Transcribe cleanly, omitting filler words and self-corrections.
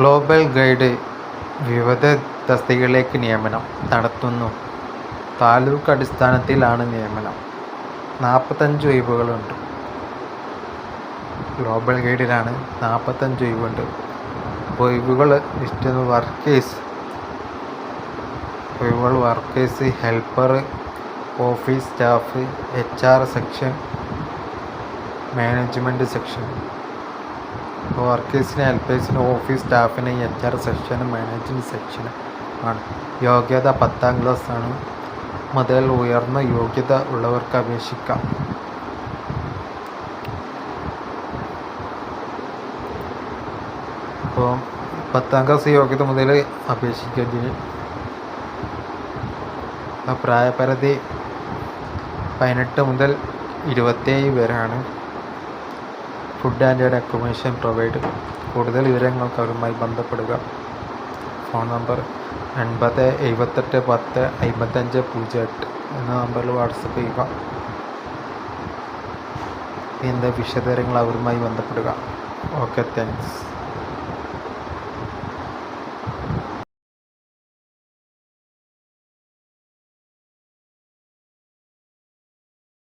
Global guide വിവിധ തസ്തികകളിലേക്ക് നിയമനം നടത്തുന്നു. താലൂക്ക് അടിസ്ഥാനത്തിലാണ് നിയമനം. 45 ഒഴിവുകളുണ്ട്. ഗ്ലോബൽ ഗൈഡിലാണ് 45 ഒഴിവുണ്ട്. ഒഴിവുകൾ list workers, helper, office staff, HR section, management section. വർക്കേഴ്സിന്, ഹെൽപ്പേഴ്സിന്, ഓഫീസ് സ്റ്റാഫിന് HR സെക്ഷനും മാനേജ്മെൻറ്റ് സെക്ഷനും ആണ്. യോഗ്യത 10ാം ക്ലാസ് ആണ്. മുതൽ ഉയർന്ന യോഗ്യത ഉള്ളവർക്ക് അപേക്ഷിക്കാം. അപ്പോൾ 10ാം ക്ലാസ് യോഗ്യത മുതൽ അപേക്ഷിക്കുന്നതിന് പ്രായപരിധി 18 മുതൽ 27 വരെയാണ്. Food and accommodation provide. കൂടുതൽ വിവരങ്ങൾക്ക് അവരുമായി ബന്ധപ്പെടുക. ഫോൺ നമ്പർ 80 78 10 55 08 എന്ന നമ്പറിൽ വാട്സപ്പ് ചെയ്യുക. വിശദവിവരങ്ങൾ അവരുമായി ബന്ധപ്പെടുക. Okay, thanks.